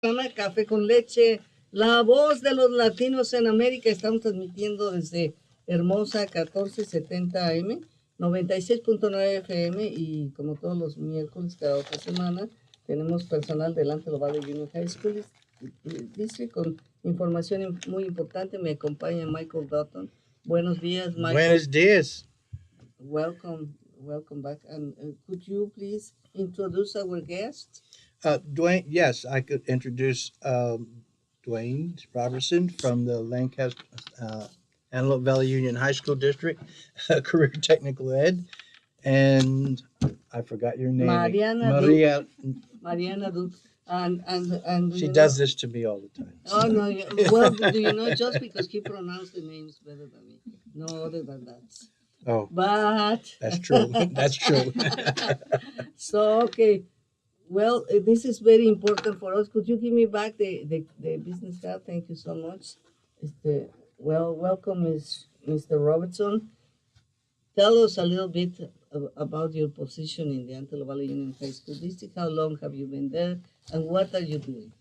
Programa Café con Leche, la voz de los latinos en América. Estamos transmitiendo desde hermosa 1470 AM, 96.9 FM y como todos los miércoles cada otra semana tenemos personal del Antelope Valley Junior High School District con información muy importante. Me acompaña Michael Dutton. Buenos días, Michael. Buenos días. Welcome back. And could you please introduce our guest? Duane, yes, I could introduce Duane Robertson from the Lancaster Antelope Valley Union High School District, Career Technical Ed, and I forgot your name. Mariana Duke. And she does this to me all the time. Oh no! Well, do you know, just because he pronounced the names better than me? No other than that. Oh, but that's true. That's true. So okay. Well, this is very important for us. Could you give me back the business card? Thank you so much. Welcome, Mr. Robertson. Tell us a little bit about your position in the Antelope Valley Union High School District. How long have you been there, and what are you doing?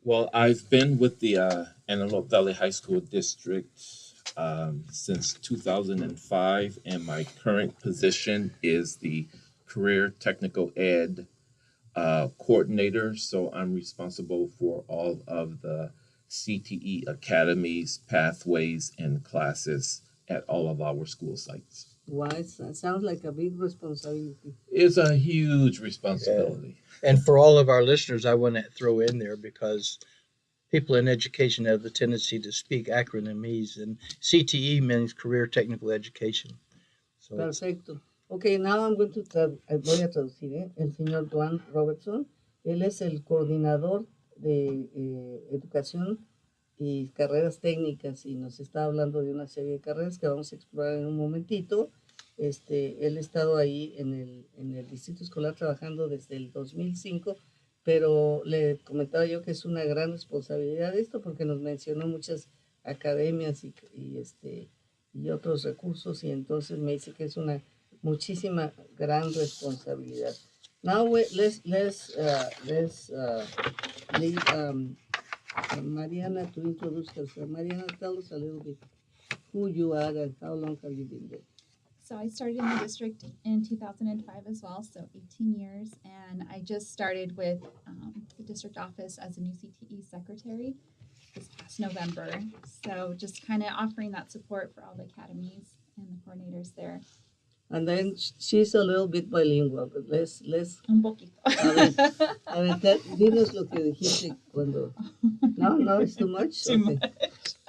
Well, I've been with the Antelope Valley High School District since 2005, and my current position is the Career Technical Ed coordinator, so I'm responsible for all of the CTE academies, pathways, and classes at all of our school sites. Wow, it sounds like a big responsibility. It's a huge responsibility. Yeah. And for all of our listeners, I want to throw in there because people in education have the tendency to speak acronyms, and CTE means Career Technical Education. So perfecto. Okay, now I'm going to voy a traducir, el señor Duane Robertson. Él es el coordinador de educación y carreras técnicas y nos está hablando de una serie de carreras que vamos a explorar en un momentito. Él ha estado ahí en el distrito escolar trabajando desde el 2005, pero le comentaba yo que es una gran responsabilidad esto porque nos mencionó muchas academias y otros recursos, y entonces me dice que es una muchísima gran responsabilidad. Now let's leave Mariana to introduce herself. Mariana, tell us a little bit who you are and how long have you been there? So I started in the district in 2005 as well, so 18 years, and I just started with the district office as a new CTE secretary this past November. So just kind of offering that support for all the academies and the coordinators there. And then she's a little bit bilingual, but let's Un poquito. A ver, dinos lo que dijiste cuando... No, it's too much. Too much.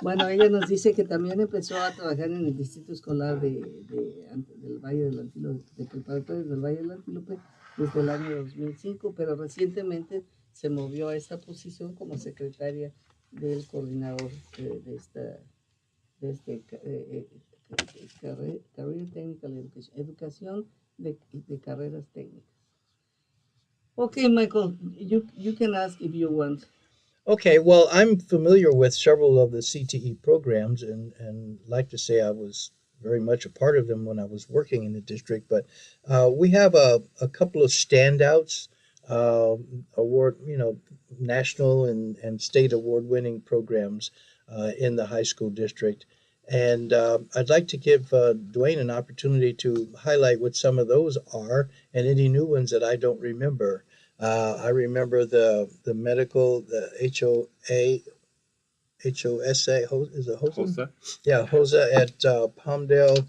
Bueno, ella nos dice que también empezó a trabajar en el distrito escolar del Valle del Antílope, de preparatorios del Valle del Antílope, desde el año 2005, pero recientemente se movió a esta posición como secretaria del coordinador de Career Technical Education, educación de carreras técnicas. Okay, Michael, you can ask if you want. Okay, well, I'm familiar with several of the CTE programs and like to say I was very much a part of them when I was working in the district, but we have a couple of standouts, national and state award-winning programs in the high school district. And I'd like to give Duane an opportunity to highlight what some of those are and any new ones that I don't remember. I remember the medical, the HOSA, is it HOSA? Yeah, HOSA at Palmdale.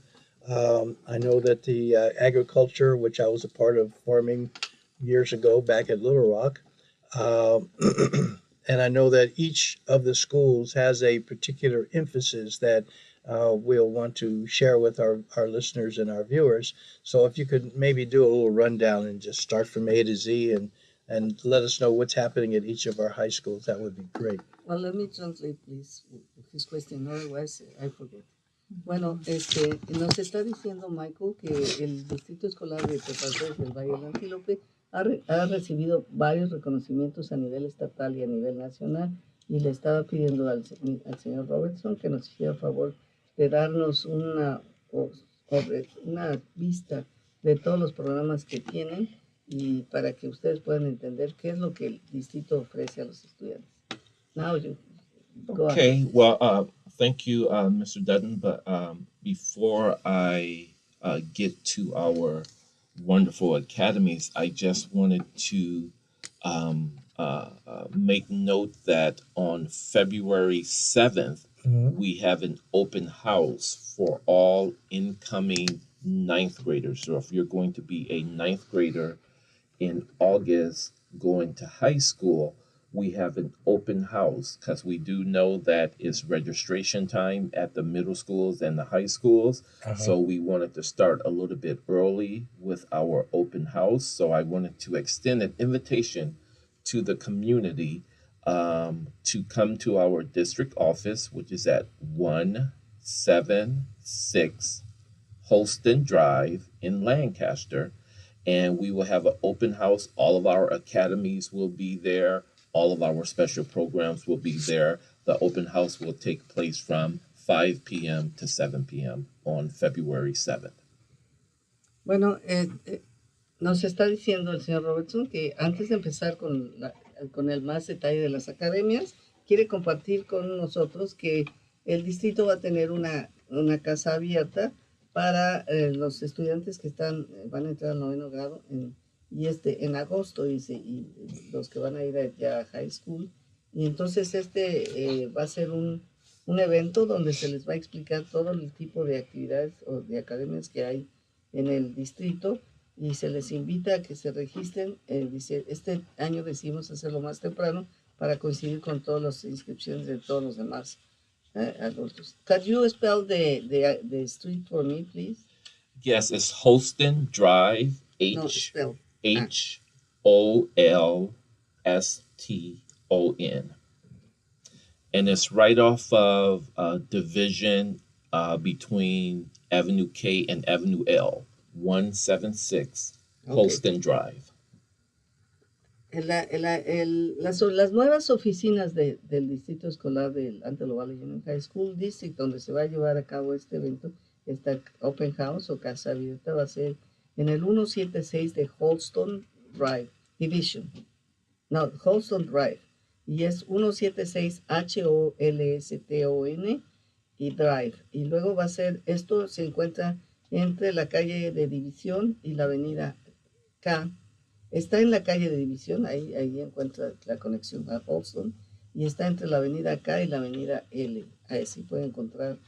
I know that the agriculture, which I was a part of forming years ago back at Little Rock. And I know that each of the schools has a particular emphasis that we'll want to share with our listeners and our viewers. So if you could maybe do a little rundown and just start from A to Z and let us know what's happening at each of our high schools, that would be great. Well, let me translate, please, his question, otherwise I forget. Bueno, nos está diciendo Michael que el Distrito Escolar de Preparatorios del Valle del Antílope ha recibido varios reconocimientos a nivel estatal y a nivel nacional, y le estaba pidiendo al señor Robertson que nos hiciera favor de darnos una vista de todos los programas que tienen y para que ustedes puedan entender qué es lo que el distrito ofrece a los estudiantes. Now you go on. Okay, well, thank you, Mr. Dutton. But before I get to our wonderful academies, I just wanted to make note that on February 7th, we have an open house for all incoming ninth graders. So if you're going to be a ninth grader in August going to high school, we have an open house because we do know that it's registration time at the middle schools and the high schools. So we wanted to start a little bit early with our open house. So I wanted to extend an invitation to the community to come to our district office, which is at 176 Holston Drive in Lancaster. And we will have an open house. All of our academies will be there. All of our special programs will be there. The open house will take place from 5 p.m. to 7 p.m. on February 7th. Bueno, nos está diciendo el señor Robertson que antes de empezar con el más detalle de las academias, quiere compartir con nosotros que el distrito va a tener una casa abierta para los estudiantes que van a entrar al 9º grado en agosto, dice, y los que van a ir ya a high school. Y entonces va a ser un evento donde se les va a explicar todo el tipo de actividades o de academias que hay en el distrito y se les invita a que se registren. Dice, este año decidimos hacerlo más temprano para coincidir con todas las inscripciones de todos los demás adultos. Can you spell the street for me, please? Yes, it's Holston Drive, Holston. And it's right off of Division between Avenue K and Avenue L, 176 Holston Drive. Las nuevas oficinas del distrito escolar del Antelope Valley Union High School District, donde se va a llevar a cabo este evento, esta Open House o Casa Abierta, va a ser en el 176 de Holston Drive Division. No, Holston Drive. Y es 176 Holston y Drive. Y luego va a ser, esto se encuentra entre la calle de División y la avenida K. Está en la calle de División, ahí encuentra la conexión a Holston, y está entre la avenida K y la avenida L. Ahí sí puede encontrar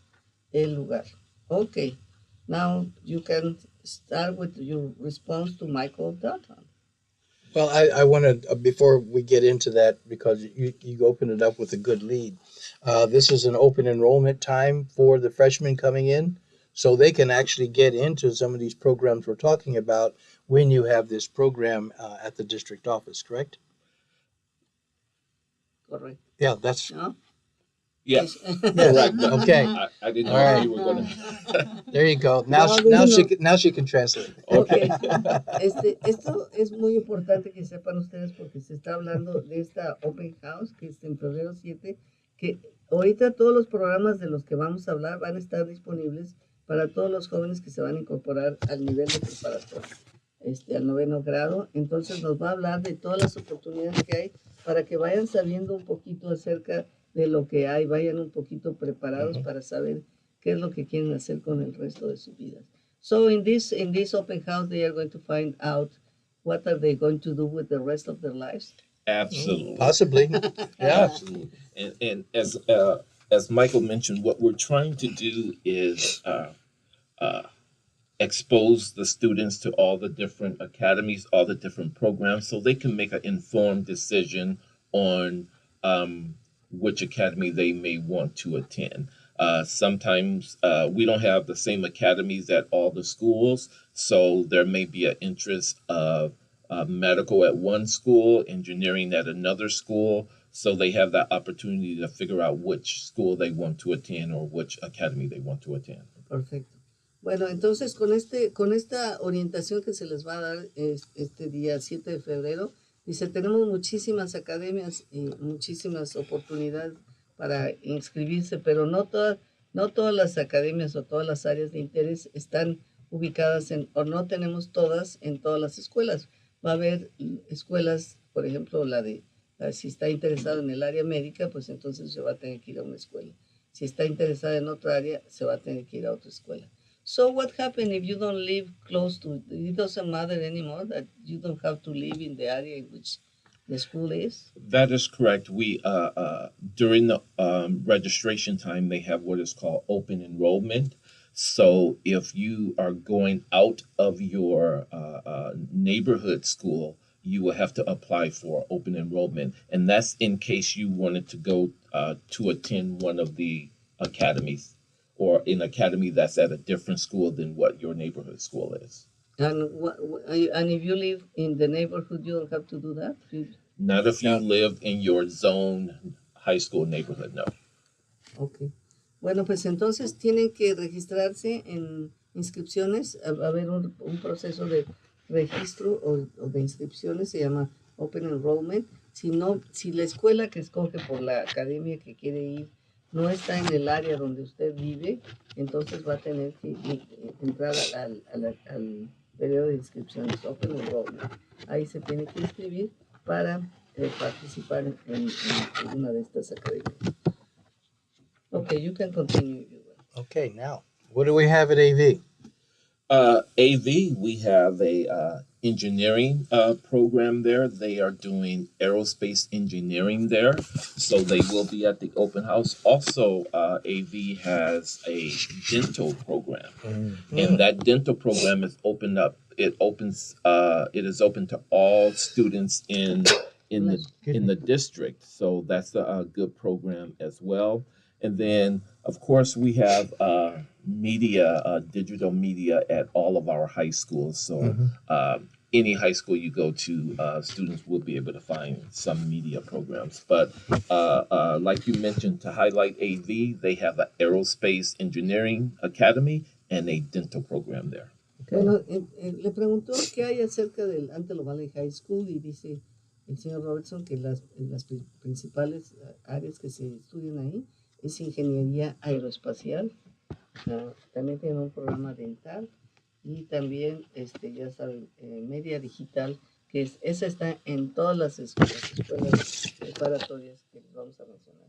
el lugar. Okay, now you can start with your response to Michael Dutton. Well, I want to, before we get into that, because you opened it up with a good lead, this is an open enrollment time for the freshmen coming in, so they can actually get into some of these programs we're talking about when you have this program at the district office, correct? Correct. Yeah, that's... No? Yes, Yes. correct. Okay. I didn't know All if right. you were going to. There you go. Now she can translate. Okay. Esto es muy importante que sepan ustedes porque se está hablando de esta Open House que es en febrero 7, que ahorita todos los programas de los que vamos a hablar van a estar disponibles para todos los jóvenes que se van a incorporar al nivel de preparatoria, al 9º grado. Entonces nos va a hablar de todas las oportunidades que hay para que vayan sabiendo un poquito acerca de lo que hay, vayan un poquito preparados para saber qué es lo que quieren hacer con el resto de sus vidas. So in this open house, they are going to find out what are they going to do with the rest of their lives. Absolutely. Possibly. Yeah. Absolutely. And as Michael mentioned, what we're trying to do is expose the students to all the different academies, all the different programs, so they can make an informed decision on which academy they may want to attend. Sometimes we don't have the same academies at all the schools, so there may be an interest of medical at one school, engineering at another school, so they have that opportunity to figure out which school they want to attend or which academy they want to attend. Perfecto. Bueno, entonces con esta orientación que se les va a dar este día 7 de febrero, dice, tenemos muchísimas academias y muchísimas oportunidades para inscribirse, pero no todas las academias o todas las áreas de interés están ubicadas o no tenemos todas en todas las escuelas. va a haber escuelas, por ejemplo, si está interesado en el área médica, pues entonces se va a tener que ir a una escuela. Si está interesado en otra área, se va a tener que ir a otra escuela. So what happens if you don't live close to, it doesn't matter anymore that you don't have to live in the area in which the school is? That is correct. We during the registration time, they have what is called open enrollment. So if you are going out of your neighborhood school, you will have to apply for open enrollment, and that's in case you wanted to go to attend one of the academies or an academy that's at a different school than what your neighborhood school is. And if you live in the neighborhood, you don't have to do that? Not if you No. live in your zone high school neighborhood, no. Ok. Bueno, pues entonces tienen que registrarse en inscripciones. Va a haber un proceso de registro o de inscripciones, se llama Open Enrollment. Si la escuela que escoge por la academia que quiere ir no está en el área donde usted vive, entonces va a tener que entrar al periodo de inscripciones, Open Enrollment. Ahí se tiene que inscribir para participar en una de estas academias. Okay, you can continue. Okay, now, what do we have at AV? AV, we have a engineering program there. They are doing aerospace engineering there, so they will be at the open house. Also, AV has a dental program, and that dental program is opened up. It opens. It is open to all students in the district. So that's a good program as well. And then, of course, we have media, digital media at all of our high schools. So any high school you go to, students will be able to find some media programs. But like you mentioned, to highlight AV, they have an aerospace engineering academy and a dental program there. Bueno, le preguntó qué hay acerca del Antelope Valley High School y dice el señor Robertson que las principales áreas que se estudian ahí es ingeniería aeroespacial, también tienen un programa dental y también, ya saben, media digital, esa está en todas las escuelas preparatorias que les vamos a mencionar.